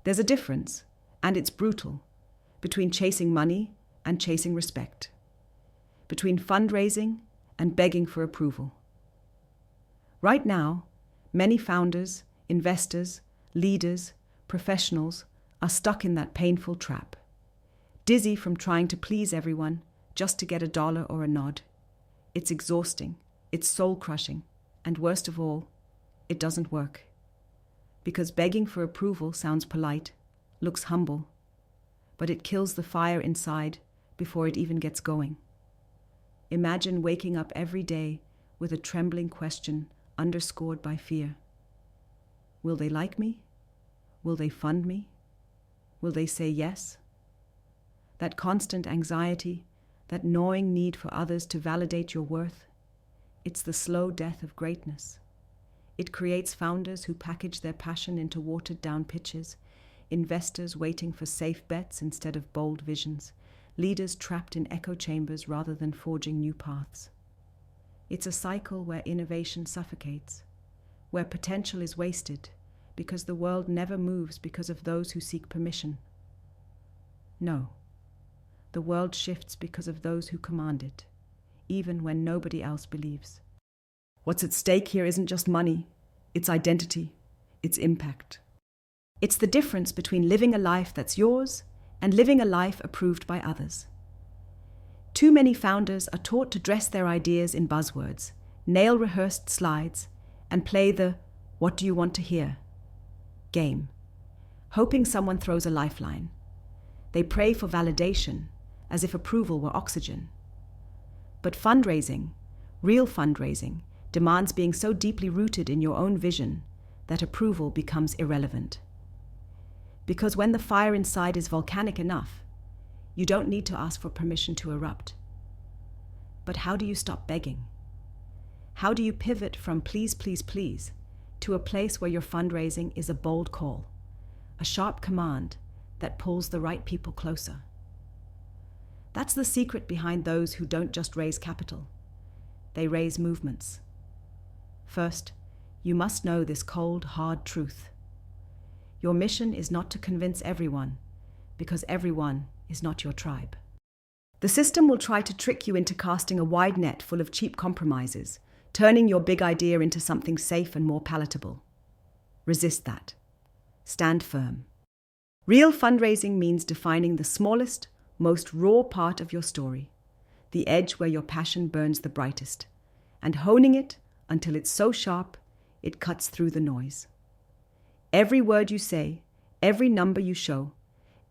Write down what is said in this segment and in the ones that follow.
There's a difference, and it's brutal, between chasing money and chasing respect, between fundraising and begging for approval. Right now, many founders, investors, leaders, professionals are stuck in that painful trap, dizzy from trying to please everyone just to get a dollar or a nod. It's exhausting, it's soul-crushing, and worst of all, it doesn't work. Because begging for approval sounds polite, looks humble, but it kills the fire inside before it even gets going. Imagine waking up every day with a trembling question underscored by fear. Will they like me? Will they fund me? Will they say yes? That constant anxiety, that gnawing need for others to validate your worth, it's the slow death of greatness. It creates founders who package their passion into watered-down pitches, investors waiting for safe bets instead of bold visions, leaders trapped in echo chambers rather than forging new paths. It's a cycle where innovation suffocates, where potential is wasted because the world never moves because of those who seek permission. No, the world shifts because of those who command it, even when nobody else believes. What's at stake here isn't just money, it's identity, it's impact. It's the difference between living a life that's yours and living a life approved by others. Too many founders are taught to dress their ideas in buzzwords, nail rehearsed slides, and play the "what do you want to hear" game, hoping someone throws a lifeline. They pray for validation, as if approval were oxygen. But fundraising, real fundraising, demands being so deeply rooted in your own vision that approval becomes irrelevant. Because when the fire inside is volcanic enough, you don't need to ask for permission to erupt. But how do you stop begging? How do you pivot from please, please, please to a place where your fundraising is a bold call, a sharp command that pulls the right people closer? That's the secret behind those who don't just raise capital. They raise movements. First, you must know this cold, hard truth. Your mission is not to convince everyone, because everyone is not your tribe. The system will try to trick you into casting a wide net full of cheap compromises, turning your big idea into something safe and more palatable. Resist that. Stand firm. Real fundraising means defining the smallest, most raw part of your story, the edge where your passion burns the brightest, and honing it until it's so sharp it cuts through the noise. Every word you say, every number you show,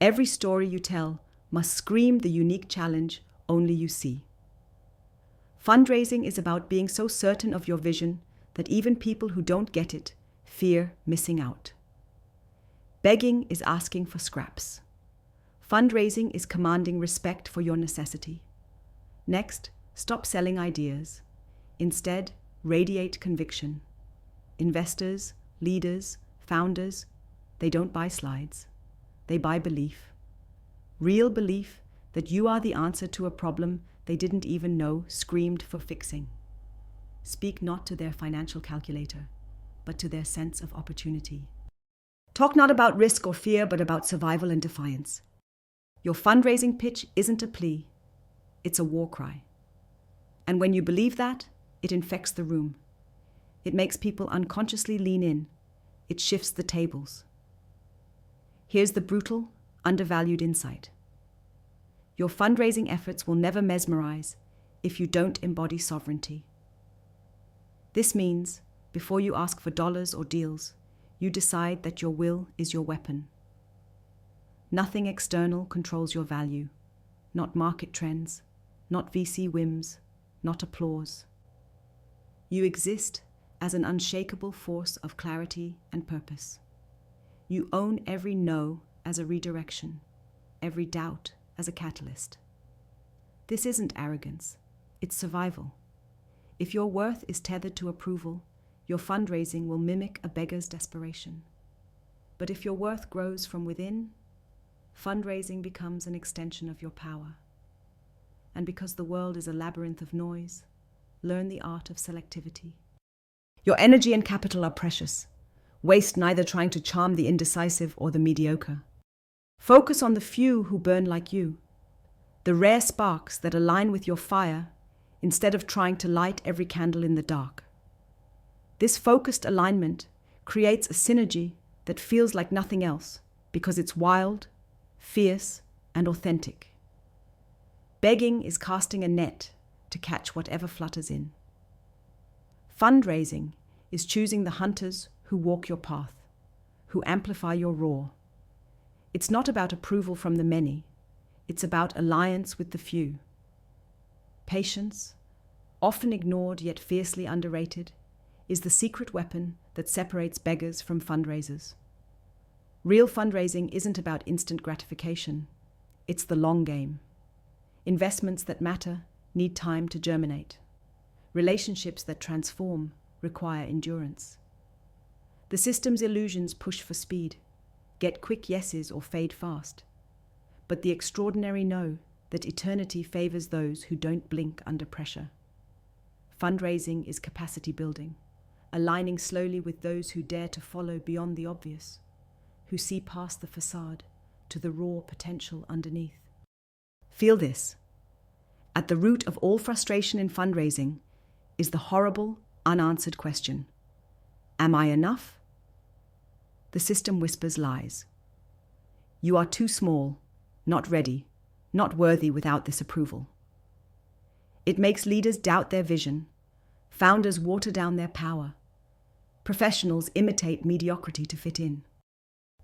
every story you tell must scream the unique challenge only you see. Fundraising is about being so certain of your vision that even people who don't get it fear missing out. Begging is asking for scraps. Fundraising is commanding respect for your necessity. Next, stop selling ideas. Instead, radiate conviction. Investors, leaders, founders, they don't buy slides. They buy belief. Real belief that you are the answer to a problem they didn't even know screamed for fixing. Speak not to their financial calculator, but to their sense of opportunity. Talk not about risk or fear, but about survival and defiance. Your fundraising pitch isn't a plea, it's a war cry. And when you believe that, it infects the room. It makes people unconsciously lean in. It shifts the tables. Here's the brutal, undervalued insight. Your fundraising efforts will never mesmerize if you don't embody sovereignty. This means, before you ask for dollars or deals, you decide that your will is your weapon. Nothing external controls your value, not market trends, not VC whims, not applause. You exist as an unshakable force of clarity and purpose. You own every no as a redirection, every doubt as a catalyst. This isn't arrogance, it's survival. If your worth is tethered to approval, your fundraising will mimic a beggar's desperation. But if your worth grows from within, fundraising becomes an extension of your power. And because the world is a labyrinth of noise, learn the art of selectivity. Your energy and capital are precious. Waste neither trying to charm the indecisive or the mediocre. Focus on the few who burn like you, the rare sparks that align with your fire instead of trying to light every candle in the dark. This focused alignment creates a synergy that feels like nothing else because it's wild, fierce, and authentic. Begging is casting a net to catch whatever flutters in. Fundraising is choosing the hunters who walk your path, who amplify your roar. It's not about approval from the many, it's about alliance with the few. Patience, often ignored yet fiercely underrated, is the secret weapon that separates beggars from fundraisers. Real fundraising isn't about instant gratification, it's the long game. Investments that matter need time to germinate. Relationships that transform require endurance. The system's illusions push for speed, get quick yeses or fade fast. But the extraordinary know that eternity favors those who don't blink under pressure. Fundraising is capacity building, aligning slowly with those who dare to follow beyond the obvious, who see past the facade to the raw potential underneath. Feel this. At the root of all frustration in fundraising is the horrible, unanswered question: am I enough? The system whispers lies. You are too small, not ready, not worthy without this approval. It makes leaders doubt their vision, founders water down their power, professionals imitate mediocrity to fit in.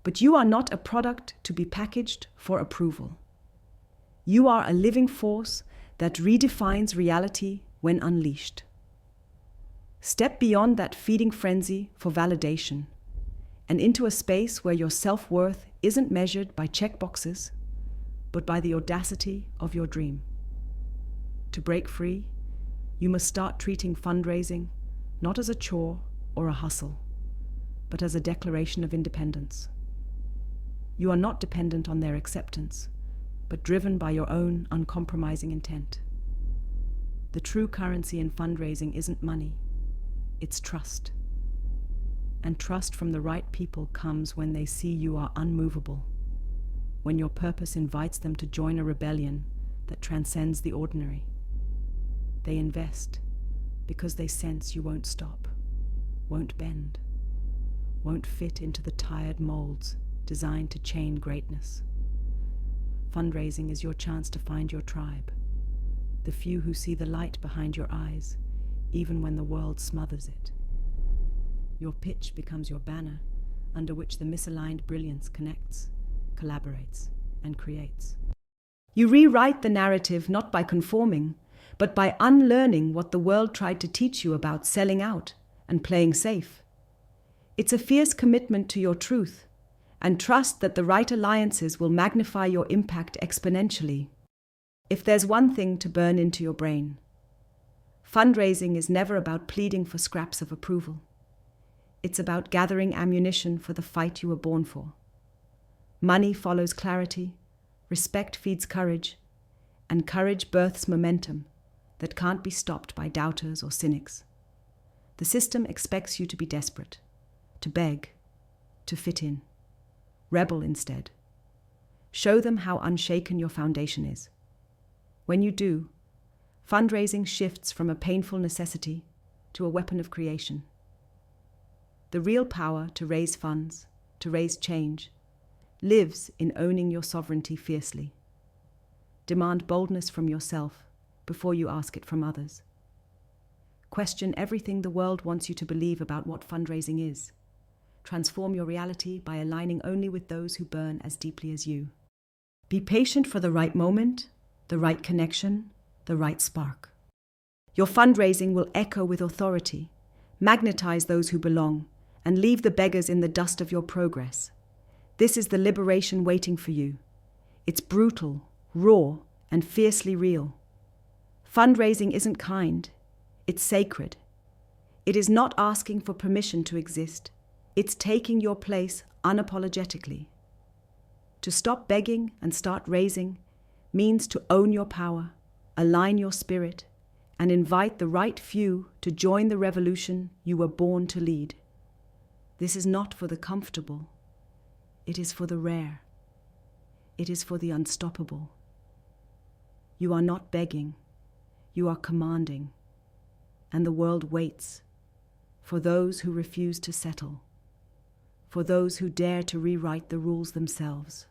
But you are not a product to be packaged for approval. You are a living force that redefines reality when unleashed. Step beyond that feeding frenzy for validation and into a space where your self-worth isn't measured by checkboxes, but by the audacity of your dream. To break free, you must start treating fundraising not as a chore or a hustle, but as a declaration of independence. You are not dependent on their acceptance, but driven by your own uncompromising intent. The true currency in fundraising isn't money, it's trust. And trust from the right people comes when they see you are unmovable, when your purpose invites them to join a rebellion that transcends the ordinary. They invest because they sense you won't stop, won't bend, won't fit into the tired molds designed to chain greatness. Fundraising is your chance to find your tribe, the few who see the light behind your eyes, even when the world smothers it. Your pitch becomes your banner, under which the misaligned brilliance connects, collaborates, and creates. You rewrite the narrative not by conforming, but by unlearning what the world tried to teach you about selling out and playing safe. It's a fierce commitment to your truth, and trust that the right alliances will magnify your impact exponentially. If there's one thing to burn into your brain, fundraising is never about pleading for scraps of approval. It's about gathering ammunition for the fight you were born for. Money follows clarity, respect feeds courage, and courage births momentum that can't be stopped by doubters or cynics. The system expects you to be desperate, to beg, to fit in. Rebel instead. Show them how unshaken your foundation is. When you do, fundraising shifts from a painful necessity to a weapon of creation. The real power to raise funds, to raise change, lives in owning your sovereignty fiercely. Demand boldness from yourself before you ask it from others. Question everything the world wants you to believe about what fundraising is. Transform your reality by aligning only with those who burn as deeply as you. Be patient for the right moment, the right connection, the right spark. Your fundraising will echo with authority, magnetize those who belong, and leave the beggars in the dust of your progress. This is the liberation waiting for you. It's brutal, raw, and fiercely real. Fundraising isn't kind, it's sacred. It is not asking for permission to exist. It's taking your place unapologetically. To stop begging and start raising means to own your power, align your spirit, and invite the right few to join the revolution you were born to lead. This is not for the comfortable. It is for the rare. It is for the unstoppable. You are not begging. You are commanding. And the world waits for those who refuse to settle, for those who dare to rewrite the rules themselves.